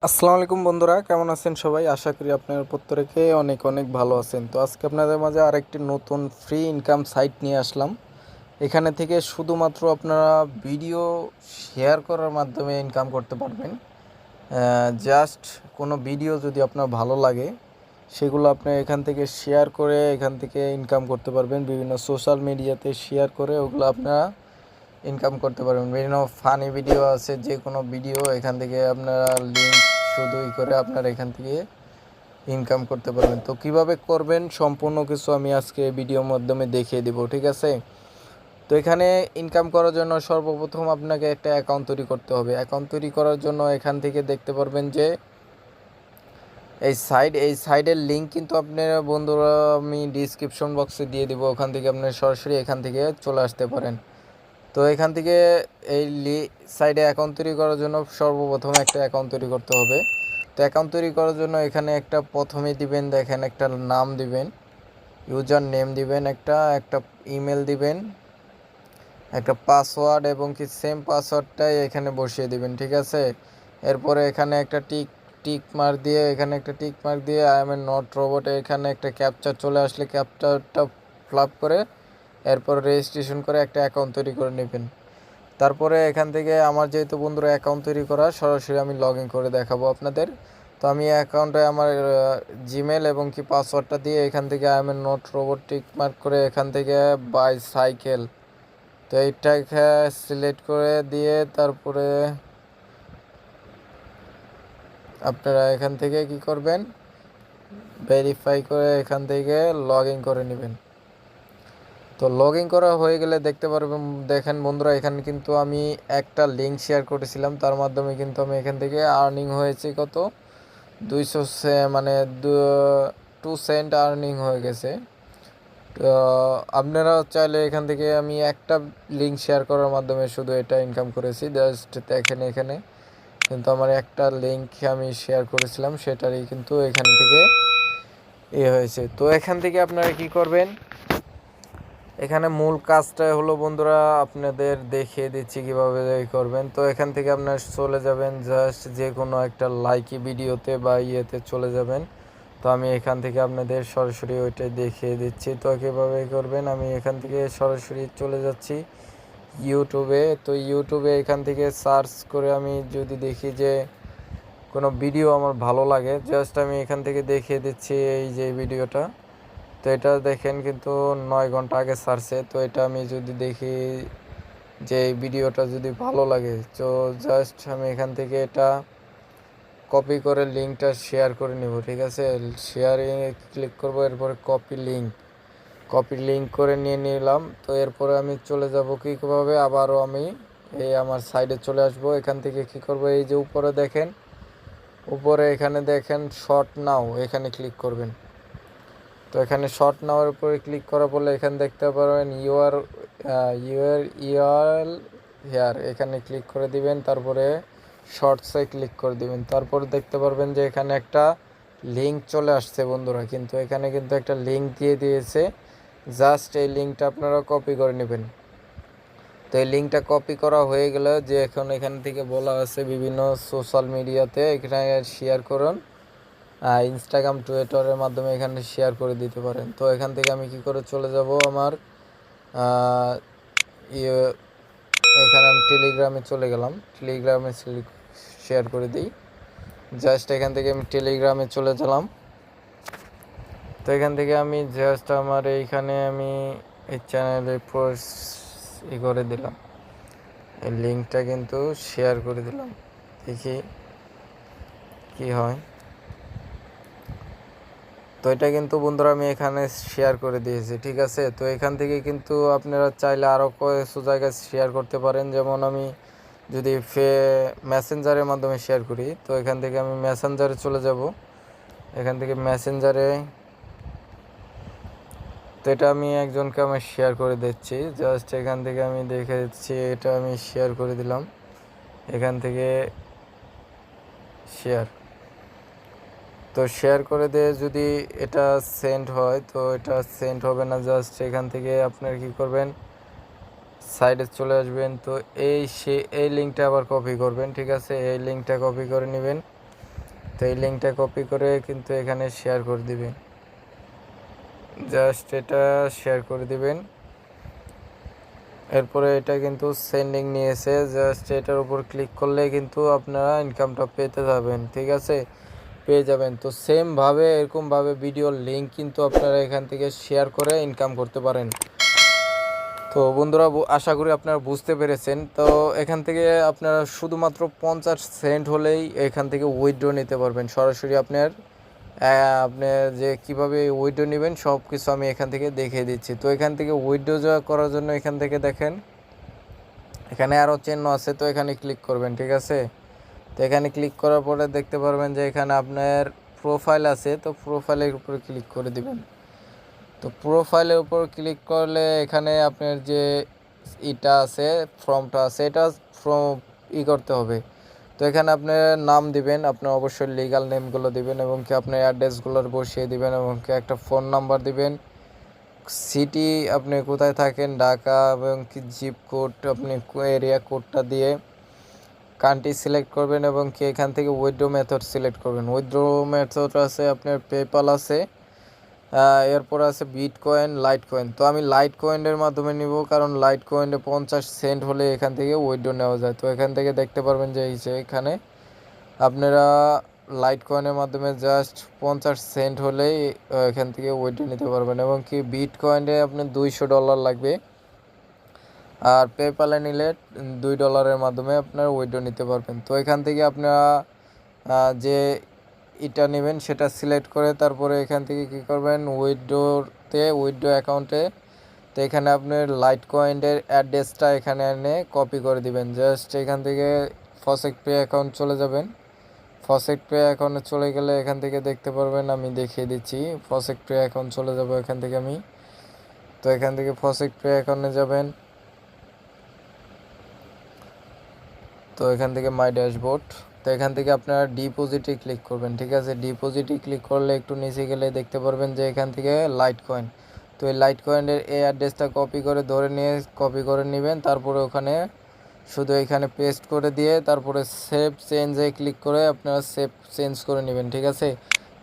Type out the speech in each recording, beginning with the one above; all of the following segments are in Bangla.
আসসালামু আলাইকুম বন্ধুরা, কেমন আছেন সবাই? আশা করি আপনারা প্রত্যেকে অনেক অনেক ভালো আছেন। তো আজকে আপনাদের মাঝে আরেকটি নতুন ফ্রি ইনকাম সাইট নিয়ে আসলাম। এখানে থেকে শুধুমাত্র আপনারা ভিডিও শেয়ার করার মাধ্যমে ইনকাম করতে পারবেন। জাস্ট কোনো ভিডিও যদি আপনার ভালো লাগে সেগুলো আপনি এখান থেকে শেয়ার করে এখান থেকে ইনকাম করতে পারবেন। বিভিন্ন সোশ্যাল মিডিয়াতে শেয়ার করে ওগুলো আপনারা ইনকাম করতে পারবেন। বিভিন্ন ফানি ভিডিও আছে, যে কোনো ভিডিও এখান থেকে আপনারা লিঙ্ক শুধুই করে আপনারা এখান থেকে ইনকাম করতে পারবেন। তো কিভাবে করবেন সম্পূর্ণ কিছু আমি আজকে ভিডিওর মাধ্যমে দেখিয়ে দিব, ঠিক আছে? তো এখানে ইনকাম করার জন্য সর্বপ্রথম আপনাকে একটা অ্যাকাউন্ট তৈরি করতে হবে। অ্যাকাউন্ট তৈরি করার জন্য এখান থেকে দেখতে পারবেন যে এই সাইডের লিঙ্ক কিন্তু আপনারা বন্ধুরা আমি ডিসক্রিপশন বক্সে দিয়ে দিব। ওখান থেকে আপনি সরাসরি এখান থেকে চলে আসতে পারেন। তো এখান থেকে এই সাইডে অ্যাকাউন্ট তৈরি করার জন্য সর্বপ্রথম একটা অ্যাকাউন্ট তৈরি করতে হবে। তো অ্যাকাউন্ট তৈরি করার জন্য এখানে একটা প্রথমে দিবেন, দেখেন একটা নাম দিবেন, ইউজার নেম দিবেন, একটা ইমেল দিবেন, একটা পাসওয়ার্ড এবং কি সেম পাসওয়ার্ডটাই এখানে বসিয়ে দিবেন, ঠিক আছে? এরপরে এখানে একটা টিক মার্ক দিয়ে I M A not robot এখানে একটা ক্যাপচার চলে আসলে ক্যাপচারটা ফ্লাপ করে এরপর রেজিস্ট্রেশন করে একটা অ্যাকাউন্ট তৈরি করে নেবেন। তারপরে এখান থেকে আমার যেহেতু বন্ধুরা অ্যাকাউন্ট তৈরি করা, সরাসরি আমি লগ ইন করে দেখাবো আপনাদের। তো আমি অ্যাকাউন্টে আমার জিমেল এবং কি পাসওয়ার্ডটা দিয়ে এখান থেকে I M A not robot tick mark করে এখান থেকে বাই সাইকেল, তো এইটাকে সিলেক্ট করে দিয়ে তারপরে আপনারা এখান থেকে কি করবেন, ভেরিফাই করে এখান থেকে লগ ইন করে নেবেন। তো লগ ইন করা হয়ে গেলে দেখতে পারবেন, দেখেন বন্ধুরা এখানে কিন্তু আমি একটা লিঙ্ক শেয়ার করেছিলাম, তার মাধ্যমে কিন্তু আমি এখান থেকে আর্নিং হয়েছে কত 200 মানে 2 সেন্ট আর্নিং হয়ে গেছে। তো আপনারা চাইলে এখান থেকে আমি একটা লিঙ্ক শেয়ার করার মাধ্যমে শুধু এটা ইনকাম করেছি। জাস্ট দেখেন এখানে কিন্তু আমার একটা লিঙ্ক আমি শেয়ার করেছিলাম, সেটারই কিন্তু এখান থেকে হয়েছে। তো এখান থেকে আপনারা কি করবেন, এখানে মূল কাজটা হলো বন্ধুরা আপনাদের দেখিয়ে দিচ্ছি কীভাবে করবেন। তো এখান থেকে আপনার চলে যাবেন জাস্ট যে কোনো একটা লাইকি ভিডিওতে বা ইয়েতে চলে যাবেন। তো আমি এখান থেকে আপনাদের সরাসরি ওইটাই দেখিয়ে দিচ্ছি। তো কীভাবে করবেন, আমি এখান থেকে সরাসরি চলে যাচ্ছি ইউটিউবে। তো ইউটিউবে এখান থেকে সার্চ করে আমি যদি দেখি যে কোনো ভিডিও আমার ভালো লাগে, জাস্ট আমি এখান থেকে দেখিয়ে দিচ্ছি এই যে ভিডিওটা। তো এটা দেখেন কিন্তু 9 ঘন্টা আগে ছাড়ছে। তো এটা আমি যদি দেখি যে এই ভিডিওটা যদি ভালো লাগে, তো জাস্ট আমি এখান থেকে এটা কপি করে লিঙ্কটা শেয়ার করে নেব, ঠিক আছে? শেয়ারে ক্লিক করব, এরপরে কপি লিঙ্ক করে নিয়ে নিলাম। তো এরপরে আমি চলে যাব কীভাবে, আবারও আমি এই আমার সাইডে চলে আসব। এখান থেকে কি করব, এই যে উপরে দেখেন, উপরে এখানে দেখেন শর্ট নাও, এখানে ক্লিক করবেন। তো এখানে শর্ট নাওয়ার উপরে ক্লিক করার পরে এখানে দেখতে পারবেন ইউর হেয়ার, এখানে ক্লিক করে দিবেন। তারপরে শর্টসে ক্লিক করে দিবেন। তারপর দেখতে পারবেন যে এখানে একটা লিঙ্ক চলে আসছে বন্ধুরা, কিন্তু এখানে কিন্তু একটা লিঙ্ক দিয়ে দিয়েছে। জাস্ট এই লিঙ্কটা আপনারা কপি করে নেবেন। তো এই লিঙ্কটা কপি করা হয়ে গেলে যে এখন এখান থেকে বলা আছে বিভিন্ন সোশ্যাল মিডিয়াতে এখানে শেয়ার করুন, ইনস্টাগ্রাম টুইটারের মাধ্যমে এখানে শেয়ার করে দিতে পারেন। তো এখান থেকে আমি কি করে চলে যাব আমার এখানে আমি টেলিগ্রামে চলে গেলাম, টেলিগ্রামে শেয়ার করে দিই। জাস্ট এখান থেকে আমি টেলিগ্রামে চলে গেলাম। তো এখান থেকে আমি জাস্ট আমার এইখানে আমি এই চ্যানেলে করে দিলাম, এই লিঙ্কটা কিন্তু শেয়ার করে দিলাম, দেখি কি হয়। তো এটা কিন্তু বন্ধুরা আমি এখানে শেয়ার করে দিয়েছি, ঠিক আছে? তো এখান থেকে কিন্তু আপনারা চাইলে আরও কিছু জায়গায় শেয়ার করতে পারেন। যেমন আমি যদি মেসেঞ্জারের মাধ্যমে শেয়ার করি, তো এখান থেকে আমি মেসেঞ্জারে চলে যাব। এখান থেকে মেসেঞ্জারে, তো এটা আমি একজনকে আমি শেয়ার করে দিচ্ছি। জাস্ট এখান থেকে আমি দেখে দিচ্ছি, এটা আমি শেয়ার করে দিলাম। এখান থেকে শেয়ার, তো শেয়ার করে দিয়ে যদি এটা সেন্ড হয়, তো এটা সেন্ড হবে না। জাস্ট এখান থেকে আপনারা কি করবেন, সাইডে চলে আসবেন। তো এই লিঙ্কটা আবার কপি করবেন, ঠিক আছে? এই লিঙ্কটা কপি করে নেবেন। তো এই লিঙ্কটা কপি করে কিন্তু এখানে শেয়ার করে দিবেন, জাস্ট এটা শেয়ার করে দিবেন। এরপরে এটা কিন্তু সেন্ডিং নিয়েছে, জাস্ট এটার উপর ক্লিক করলে কিন্তু আপনারা ইনকামটা পেতে যাবেন, ঠিক আছে, পেয়ে যাবেন। তো সেমভাবে এরকমভাবে ভিডিওর লিঙ্ক কিন্তু আপনারা এখান থেকে শেয়ার করে ইনকাম করতে পারেন। তো বন্ধুরা আশা করি আপনারা বুঝতে পেরেছেন। তো এখান থেকে আপনারা শুধুমাত্র 50 সেন্ট হলেই এখান থেকে উইথড্র নিতে পারবেন সরাসরি। আপনার যে কিভাবে উইথড্র নেবেন সব কিছু আমি এখান থেকে দেখিয়ে দিচ্ছি। তো এখান থেকে উইথড্র করার জন্য এখান থেকে দেখেন এখানে আরও চিহ্ন আছে, তো এখানে ক্লিক করবেন, ঠিক আছে। তো এখানে ক্লিক করার পরে দেখতে পারবেন যে এখানে আপনার প্রোফাইল আছে, তো প্রোফাইলের উপরে ক্লিক করে দিবেন। তো প্রোফাইলের উপর ক্লিক করলে এখানে আপনার যে এটা আছে ফর্মটা আছে, এটা করতে হবে। তো এখানে আপনার নাম দিবেন, আপনার অবশ্যই লিগ্যাল নেমগুলো দিবেন এবং কি আপনার অ্যাড্রেসগুলো বসিয়ে দিবেন এবং কি একটা ফোন নাম্বার দিবেন, সিটি আপনি কোথায় থাকেন ঢাকা এবং কি জিপ কোড আপনি এরিয়া কোডটা দিয়ে কান্ট্রি সিলেক্ট করবেন এবং কি এখান থেকে উইথড্র মেথড সিলেক্ট করবেন। উইথড্র মেথড আছে আপনার পেপাল আছে, এরপর আছে বিটকয়েন, লাইট কয়েন। তো আমি লাইট কয়েনের মাধ্যমে নিব, কারণ লাইট কয়েনে 50 সেন্ট হলে এখান থেকে উইথড্র নেওয়া যায়। তো এখান থেকে দেখতে পারবেন যে এখানে আপনারা লাইট কয়েনের মাধ্যমে জাস্ট 50 সেন্ট হলেই এখান থেকে উইথড্র নিতে পারবেন এবং কি বিটকয়েনে আপনার $200 লাগবে, আর পেপ্যালে নিলে $2 মাধ্যমে আপনার উইথড্র নিতে পারবেন। তো এখান থেকে আপনারা যে এটা নেবেন সেটা সিলেক্ট করে তারপরে এখান থেকে কী করবেন উইথড্র অ্যাকাউন্টে। তো এখানে আপনার লাইট কয়েনের অ্যাড্রেসটা এখানে এনে কপি করে দিবেন। জাস্ট এখান থেকে ফসেট পে অ্যাকাউন্ট চলে যাবেন। ফসেট পে অ্যাকাউন্টে চলে গেলে এখান থেকে দেখতে পারবেন, আমি দেখিয়ে দিচ্ছি। ফসেট পে অ্যাকাউন্ট চলে যাব এখান থেকে আমি। তো এখান থেকে ফসেট পে অ্যাকাউন্টে যাবেন। তো এখান থেকে মাই ড্যাশবোর্ড, তো এখান থেকে আপনারা ডিপোজিটে ক্লিক করবেন, ঠিক আছে। ডিপোজিটে ক্লিক করলে একটু নিচে গেলে দেখতে পারবেন যে এখান থেকে লাইট কয়েন। তো এই লাইট কয়েনের এই অ্যাড্রেসটা কপি করে নেবেন। তারপরে ওখানে শুধু এখানে পেস্ট করে দিয়ে তারপরে সেভ চেঞ্জে ক্লিক করে আপনারা সেভ চেঞ্জ করে নেবেন, ঠিক আছে।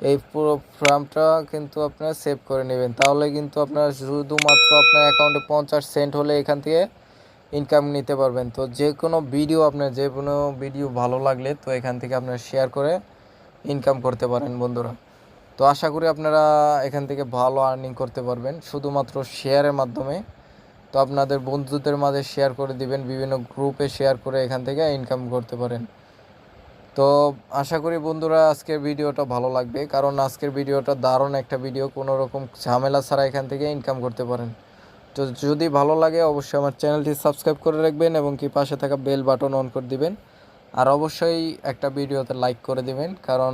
এই পুরো ফর্মটা কিন্তু আপনারা সেভ করে নেবেন, তাহলে কিন্তু আপনারা শুধুমাত্র আপনার অ্যাকাউন্টে 50 সেন্ট হলে এখান থেকে ইনকাম নিতে পারবেন। তো যে কোনো ভিডিও ভালো লাগলে তো এখান থেকে আপনারা শেয়ার করে ইনকাম করতে পারেন বন্ধুরা। তো আশা করি আপনারা এখান থেকে ভালো আর্নিং করতে পারবেন শুধুমাত্র শেয়ারের মাধ্যমে। তো আপনাদের বন্ধুদের মাঝে শেয়ার করে দিবেন, বিভিন্ন গ্রুপে শেয়ার করে এখান থেকে ইনকাম করতে পারেন। তো আশা করি বন্ধুরা আজকের ভিডিওটা ভালো লাগবে, কারণ আজকের ভিডিওটা দারুণ একটা ভিডিও, কোনো রকম ঝামেলা ছাড়া এখান থেকে ইনকাম করতে পারেন। তো যদি ভালো লাগে অবশ্যই আমার চ্যানেলটি সাবস্ক্রাইব করে রাখবেন এবং কি পাশে থাকা বেল বাটন অন করে দিবেন। আর অবশ্যই একটা ভিডিওতে লাইক করে দিবেন, কারণ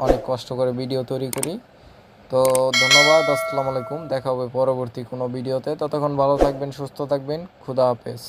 অনেক কষ্ট করে ভিডিও তৈরি করি। তো ধন্যবাদ, আসসালামু আলাইকুম, দেখা হবে পরবর্তী কোনো ভিডিওতে। ততক্ষণ ভালো থাকবেন, সুস্থ থাকবেন, খুদা হাফেজ।